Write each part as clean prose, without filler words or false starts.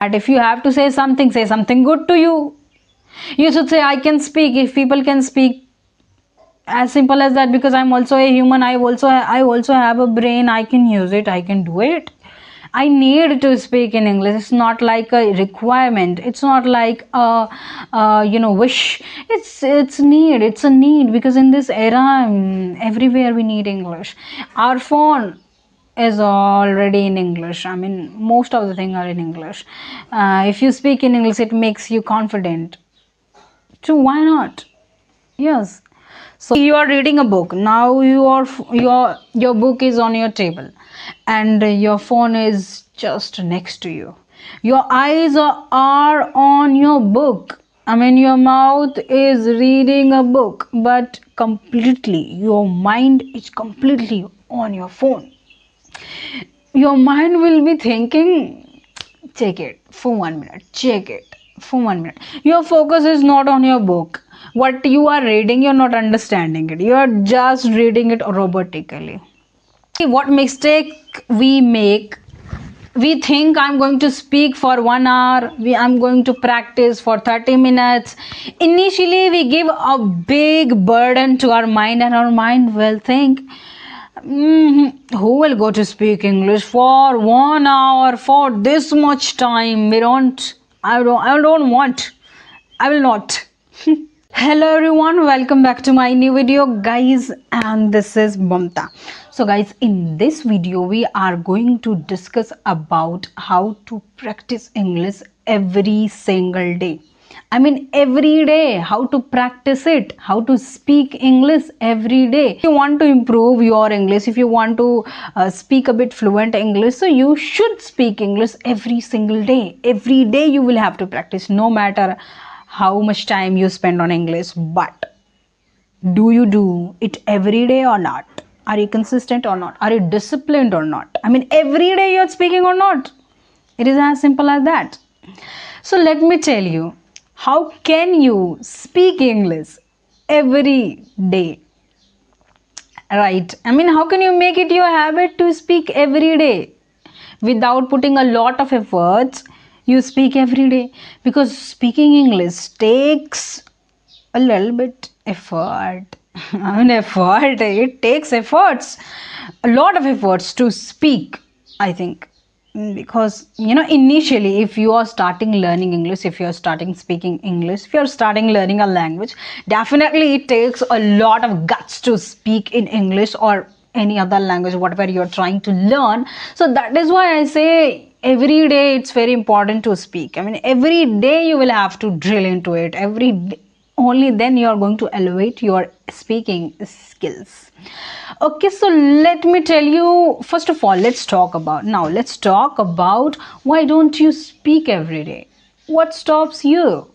But if you have to say something good to you. You should say, I can speak. If people can speak, as simple as that, because I'm also a human. I also have a brain. I can use it. I can do it. I need to speak in English. It's not like a requirement. It's not like a wish. It's need. It's a need, because in this era, everywhere we need English. Our phone is already in English. I mean, most of the things are in English. If you speak in English, it makes you confident. So why not? Yes. So you are reading a book. Now your book is on your table, and your phone is just next to you. Your eyes are on your book. I mean, your mouth is reading a book, but completely your mind is completely on your phone. Your mind will be thinking, check it for 1 minute, check it for 1 minute. Your focus is not on your book. What you are reading, you're not understanding it. You are just reading it robotically. What mistake we make? We think I'm going to speak for 1 hour, I'm going to practice for 30 minutes. Initially we give a big burden to our mind, and our mind will think, who will go to speak English for 1 hour for this much time? I don't want. I will not. Hello everyone, welcome back to my new video, guys, and this is Mamata. So guys, in this video we are going to discuss about how to practice English every single day. I mean, every day, how to practice it, how to speak English every day. If you want to improve your English, if you want to speak a bit fluent English, so you should speak English every single day. Every day you will have to practice, no matter how much time you spend on English. But do you do it every day or not? Are you consistent or not? Are you disciplined or not? I mean, every day you're speaking or not? It is as simple as that. So let me tell you, how can you speak English every day? Right? I mean, how can you make it your habit to speak every day without putting a lot of efforts? You speak every day, because speaking English takes a little bit effort. I mean, effort, it takes efforts, a lot of efforts to speak, I think. Because initially, if you are starting learning English, if you are starting speaking English, if you are starting learning a language, definitely it takes a lot of guts to speak in English or any other language, whatever you're trying to learn. So that is why I say every day it's very important to speak. I mean, every day you will have to drill into it. Every day, only then you are going to elevate your speaking skills. Okay, so let me tell you, first of all, let's talk about why don't you speak every day? What stops you?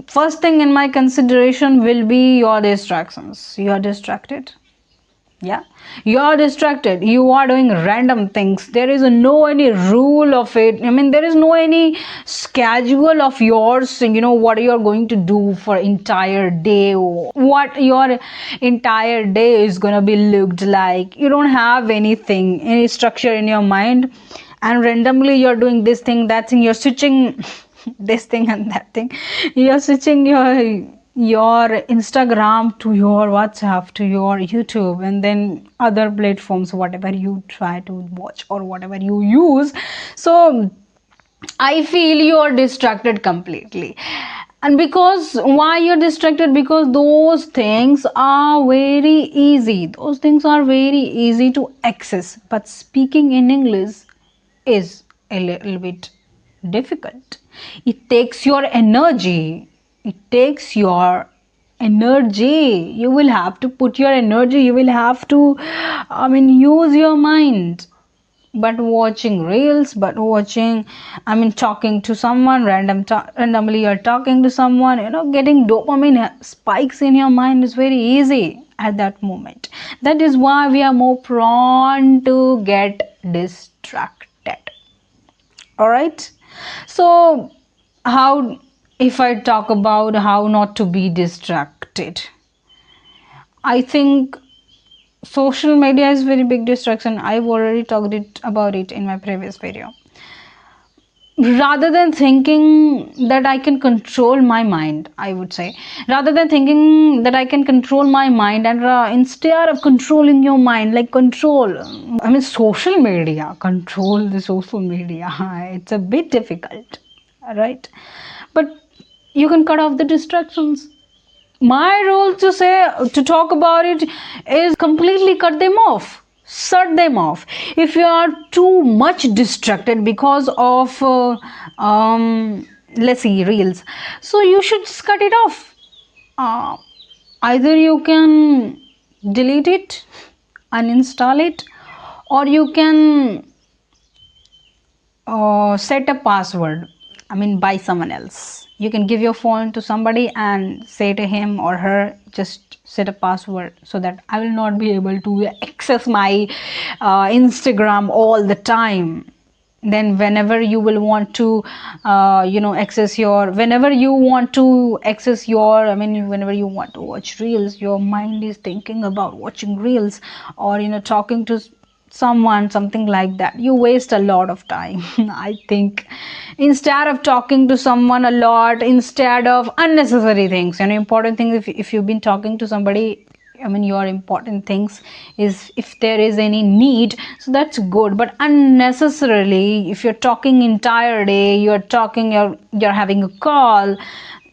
First thing in my consideration will be your distractions. You are distracted. Yeah, you are distracted. You are doing random things. There is no any rule of it. I mean, there is no any schedule of yours. What you are going to do for entire day, what your entire day is gonna be looked like. You don't have any structure in your mind, and randomly you're doing this thing, that thing. You're switching this thing and that thing. You're switching your Instagram to your WhatsApp to your YouTube, and then other platforms, whatever you try to watch or whatever you use. So I feel you are distracted completely. And because why you're distracted? Because those things are very easy. Those things are very easy to access. But speaking in English is a little bit difficult. It takes your energy. It takes your energy. You will have to put your energy. You will have to, use your mind. But watching reels, talking to someone, randomly you're talking to someone, getting dopamine spikes in your mind is very easy at that moment. That is why we are more prone to get distracted. All right. So, how, if I talk about how not to be distracted, I think social media is very big distraction. I've already talked about it in my previous video. Rather than thinking that I can control my mind, I would say, rather than thinking that I can control my mind, and instead of controlling your mind, like control, I mean, social media, control the social media, it's a bit difficult, right? But you can cut off the distractions. My role to say, to talk about it, is completely cut them off, shut them off. If you are too much distracted because of let's see, reels, so you should just cut it off. uh, Either you can delete it, uninstall it, or you can set a password, I mean, by someone else. You can give your phone to somebody and say to him or her, just set a password so that I will not be able to access my Instagram all the time. Then whenever you will want to access your, whenever you want to access your, I mean, whenever you want to watch reels, your mind is thinking about watching reels, or talking to someone, something like that, you waste a lot of time. I think instead of talking to someone a lot, instead of unnecessary things, important things, if you've been talking to somebody, I mean, your important things is if there is any need, so that's good. But unnecessarily, if you're talking entire day, you're having a call.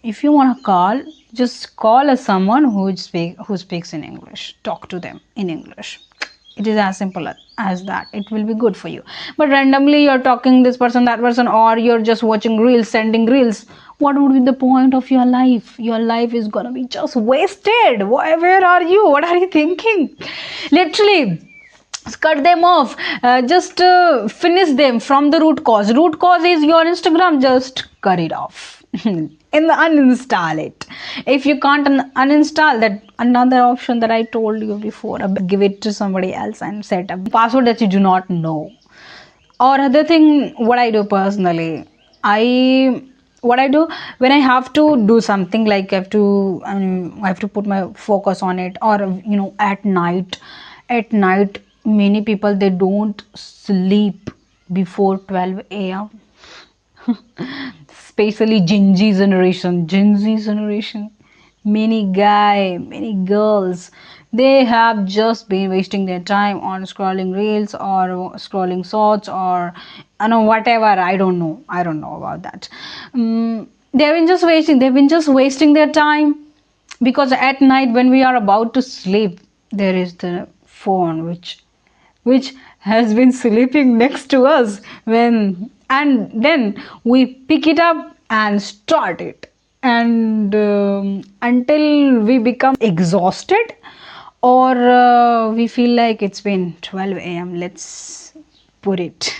If you want to call, just call as someone who speaks in English. Talk to them in English. It is as simple as that. It will be good for you. But randomly you're talking this person, that person, or you're just watching reels, sending reels, what would be the point of your life? Your life is gonna be just wasted. Where are you? What are you thinking? Literally, cut them off. Just finish them from the root cause. Root cause is your Instagram. Just cut it off. Uninstall it. If you can't uninstall that, another option that I told you before, give it to somebody else and set a password that you do not know. Or other thing, what I do personally, what I do when I have to do something, like I have to put my focus on it, or at night, many people, they don't sleep before 12 a.m. Especially Gen Z generation, many girls, they have just been wasting their time on scrolling reels or scrolling shorts, or whatever. I don't know about that. They've been just wasting their time, because at night when we are about to sleep, there is the phone which has been sleeping next to us, and then we pick it up and start it, and until we become exhausted, or we feel like it's been 12 a.m., let's put it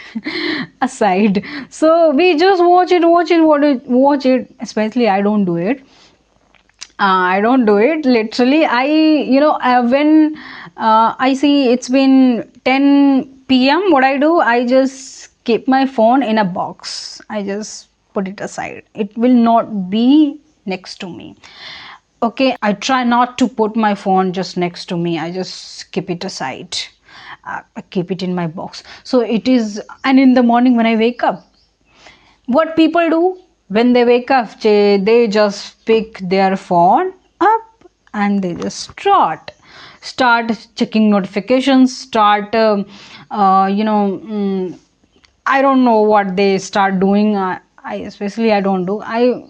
aside. So we just watch it. Especially I don't do it literally. When I see it's been 10 p.m., what I do, I just keep my phone in a box. I just put it aside. It will not be next to me. Okay, I try not to put my phone just next to me. I just keep it aside. I keep it in my box. So it is, and in the morning when I wake up, what people do when they wake up, they just pick their phone up and they just start checking notifications, start I don't know what they start doing. I don't do,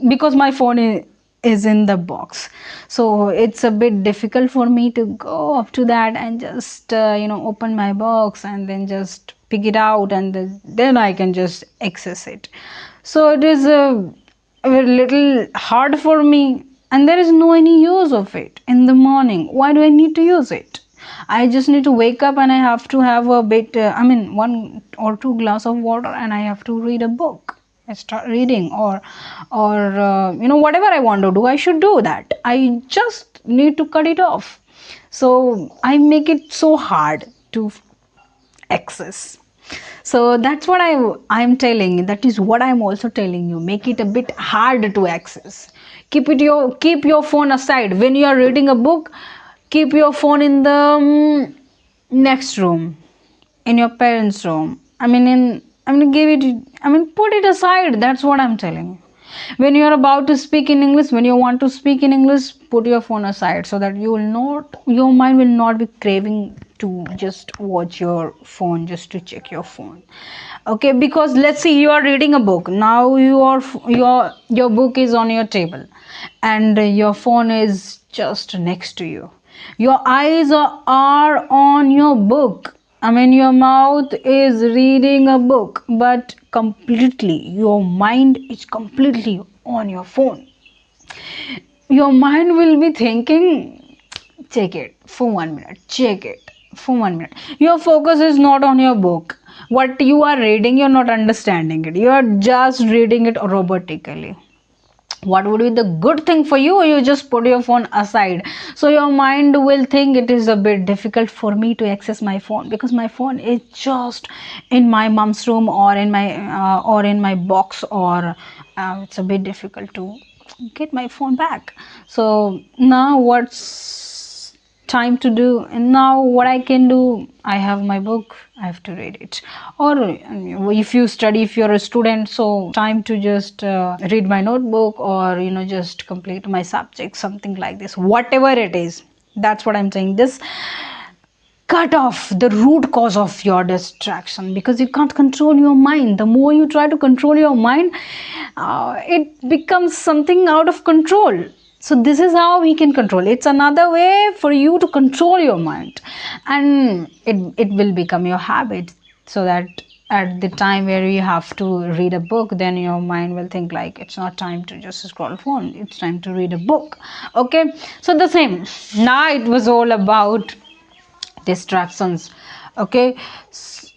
because my phone is in the box, so it's a bit difficult for me to go up to that and just open my box and then just pick it out, and then I can just access it. So it is a little hard for me, and there is no any use of it in the morning. Why do I need to use it? I just need to wake up and I have to have a bit, one or two glass of water, and I have to read a book. I start reading, or whatever I want to do, I should do that. I just need to cut it off. So I make it so hard to access. So that's what I'm telling you. That is what I'm also telling you. Make it a bit hard to access. Keep your phone aside when you are reading a book. Keep your phone in the next room, in your parents' room. I mean, give it. I mean, put it aside. That's what I'm telling you. When you're about to speak in English, when you want to speak in English, put your phone aside so that you will not, your mind will not be craving to just watch your phone, just to check your phone. Okay, because let's see, you are reading a book now. Your book is on your table, and your phone is just next to you. Your eyes are on your book. I mean, your mouth is reading a book, but completely, your mind is completely on your phone. Your mind will be thinking, check it for 1 minute, check it for 1 minute. Your focus is not on your book. What you are reading, you're not understanding it. You are just reading it robotically. What would be the good thing for you? You just put your phone aside, so your mind will think it is a bit difficult for me to access my phone, because my phone is just in my mom's room, or in my box, or it's a bit difficult to get my phone back. So now what's time to do, and now what I can do, I have my book, I have to read it. Or if you study, if you're a student, so time to just read my notebook, or just complete my subject, something like this, whatever it is. That's what I'm saying. This cut off the root cause of your distraction, because you can't control your mind. The more you try to control your mind, it becomes something out of control. So this is how we can control. It's another way for you to control your mind, and it will become your habit, so that at the time where you have to read a book, then your mind will think like, it's not time to just scroll phone, it's time to read a book. Okay, so the same. Now it was all about distractions. Okay,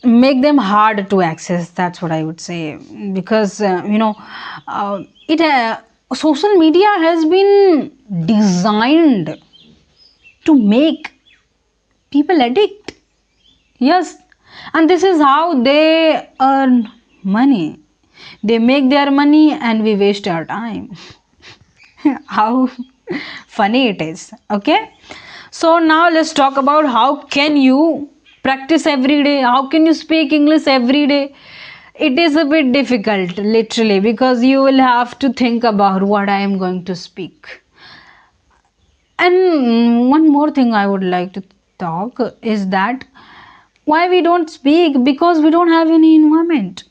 make them hard to access. That's what I would say, because it social media has been designed to make people addict. Yes, and this is how they earn money. They make their money and we waste our time. How funny it is. Okay, so now let's talk about how can you practice every day, how can you speak English every day. It is a bit difficult, literally, because you will have to think about what I am going to speak. And one more thing I would like to talk is that why we don't speak, because we don't have any environment.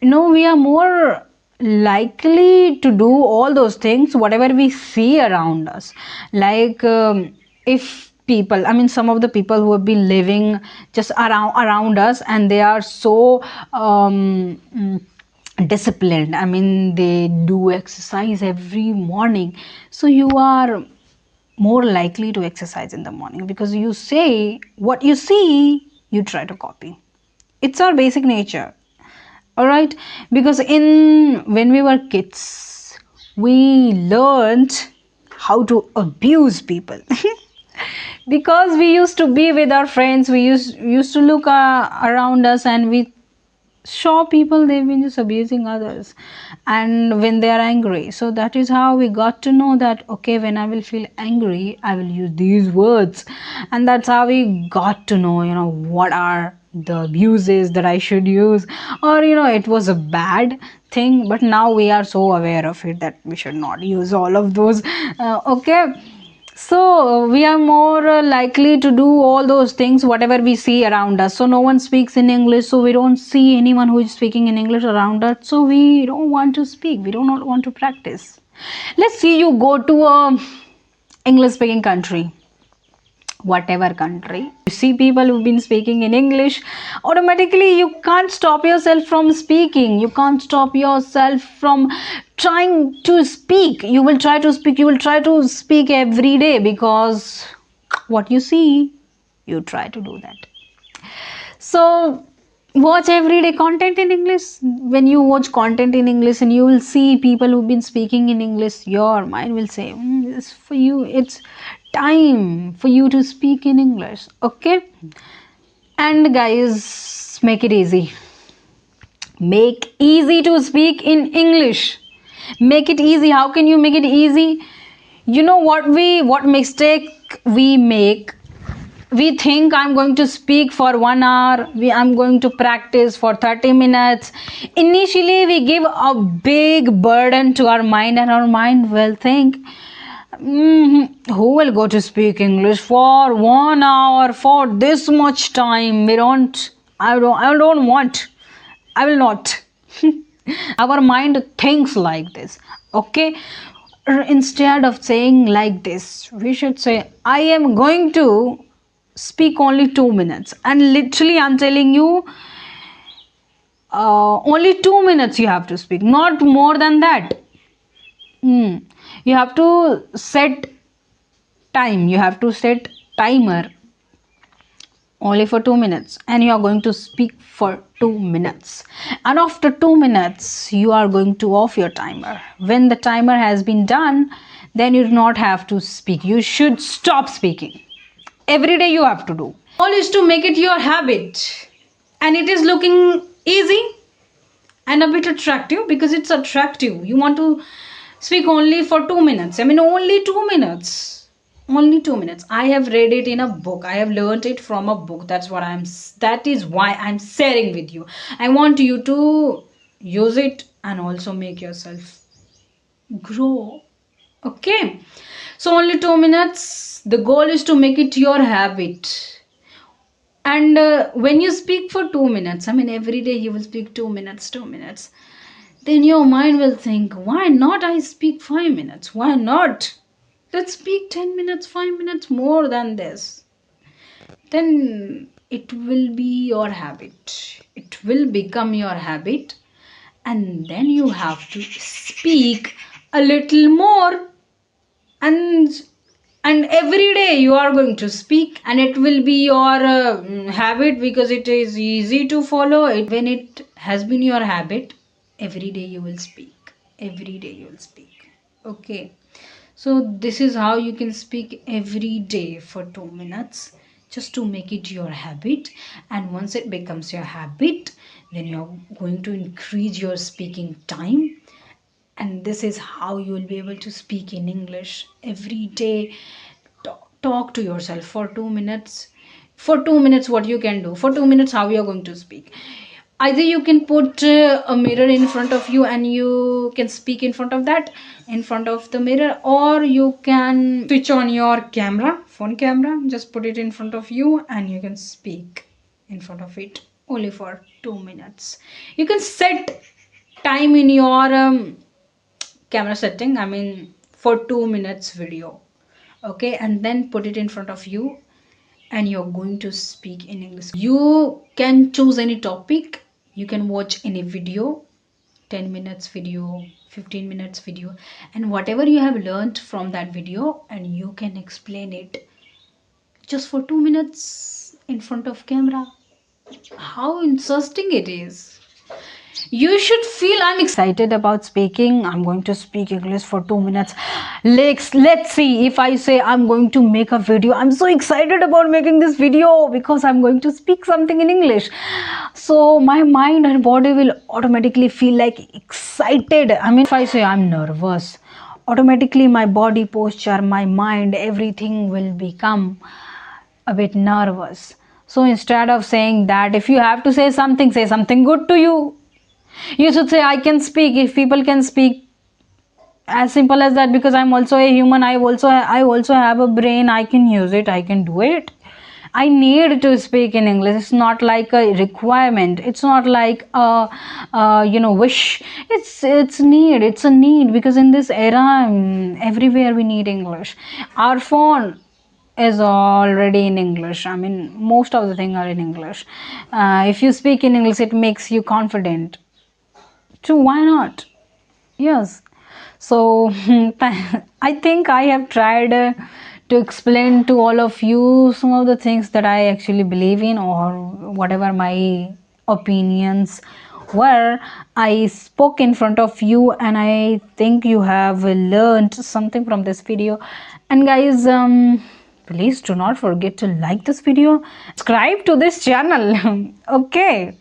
We are more likely to do all those things whatever we see around us. Like, if people, I mean, some of the people who have been living just around us, and they are so disciplined. I mean, they do exercise every morning. So you are more likely to exercise in the morning, because you say what you see, you try to copy. It's our basic nature. All right, because in when we were kids, we learned how to abuse people. Because we used to be with our friends, we used to look around us, and we saw people, they've been just abusing others, and when they are angry. So that is how we got to know that, okay, when I will feel angry, I will use these words. And that's how we got to know, what are the abuses that I should use, or it was a bad thing, but now we are so aware of it that we should not use all of those. Okay, so we are more likely to do all those things whatever we see around us. So no one speaks in English, so we don't see anyone who is speaking in English around us, so we don't want to speak, we do not want to practice. Let's see, you go to a English speaking country, whatever country, you see people who've been speaking in English, automatically you can't stop yourself from speaking, you can't stop yourself from trying to speak. You will try to speak, you will try to speak every day, because what you see, you try to do that. So watch everyday content in English. When you watch content in English and you will see people who've been speaking in English, your mind will say, it's for you, it's time for you to speak in English. Okay, and guys, make it easy, make easy to speak in English. Make it easy. How can you make it easy? What mistake we make We think I'm going to speak for 1 hour, I'm going to practice for 30 minutes. Initially we give a big burden to our mind, and our mind will think, who will go to speak English for 1 hour for this much time? I don't want, I will not. Our mind thinks like this. Okay, instead of saying like this, we should say, I am going to speak only 2 minutes, and literally I'm telling you, only 2 minutes you have to speak, not more than that. You have to set time, you have to set timer only for 2 minutes, and you are going to speak for 2 minutes, and after 2 minutes you are going to off your timer. When the timer has been done, then you do not have to speak, you should stop speaking. Every day you have to do. All is to make it your habit, and it is looking easy and a bit attractive because it's attractive. You want to speak only for 2 minutes. I mean, only 2 minutes. Only 2 minutes. I have read it in a book. I have learned it from a book. That is why I'm sharing with you. I want you to use it and also make yourself grow. Okay. So only 2 minutes. The goal is to make it your habit. And when you speak for 2 minutes, I mean, every day you will speak 2 minutes, 2 minutes, then your mind will think, why not I speak 5 minutes? Why not? Let's speak 10 minutes, 5 minutes more than this. Then it will be your habit. It will become your habit. And then you have to speak a little more, and every day you are going to speak, and it will be your habit, because it is easy to follow it. When it has been your habit, every day you will speak, every day you will speak. Okay, so this is how you can speak every day for 2 minutes, just to make it your habit. And once it becomes your habit, then you're going to increase your speaking time, and this is how you will be able to speak in English every day. Talk to yourself for 2 minutes. For 2 minutes, what you can do for 2 minutes, how you are going to speak. Either you can put a mirror in front of you, and you can speak in front of that, in front of the mirror, or you can switch on your camera, phone camera, just put it in front of you, and you can speak in front of it only for 2 minutes. You can set time in your camera setting, I mean, for 2 minutes video. Okay, and then put it in front of you, and you're going to speak in English. You can choose any topic, you can watch any video, 10 minutes video, 15 minutes video, and whatever you have learned from that video, and you can explain it just for 2 minutes in front of camera. How interesting it is. You should feel I'm excited about speaking. I'm going to speak English for 2 minutes. Let's see, if I say I'm going to make a video, I'm so excited about making this video because I'm going to speak something in English. So my mind and body will automatically feel like excited. I mean, if I say I'm nervous, automatically my body posture, my mind, everything will become a bit nervous. So instead of saying that, if you have to say something good to you. You should say, I can speak if people can speak. As simple as that, because I'm also a human. I also have a brain. I can use it. I can do it. I need to speak in English. It's not like a requirement. It's not like a wish. It's need. It's a need, because in this era, everywhere we need English. Our phone is already in English. I mean, most of the things are in English. If you speak in English, it makes you confident. So why not? Yes. So I think I have tried to explain to all of you some of the things that I actually believe in, or whatever my opinions were. I spoke in front of you, and I think you have learned something from this video. And guys, please do not forget to like this video, subscribe to this channel. Okay,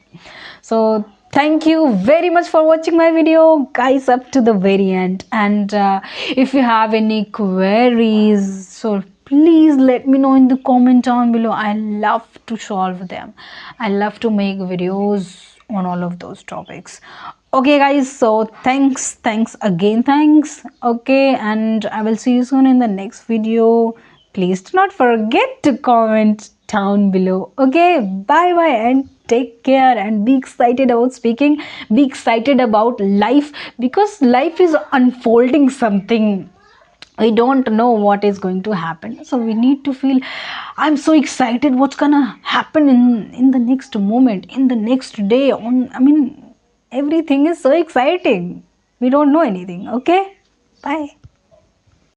so thank you very much for watching my video, guys, up to the very end. And if you have any queries, so please let me know in the comment down below. I love to solve them. I love to make videos on all of those topics. Okay guys, so thanks again, thanks. Okay, and I will see you soon in the next video. Please do not forget to comment down below. Okay, bye bye and take care, and be excited about speaking, be excited about life, because life is unfolding something. We don't know what is going to happen, so we need to feel, I'm so excited what's gonna happen in the next moment, in the next day, on, I mean, everything is so exciting. We don't know anything. Okay, bye.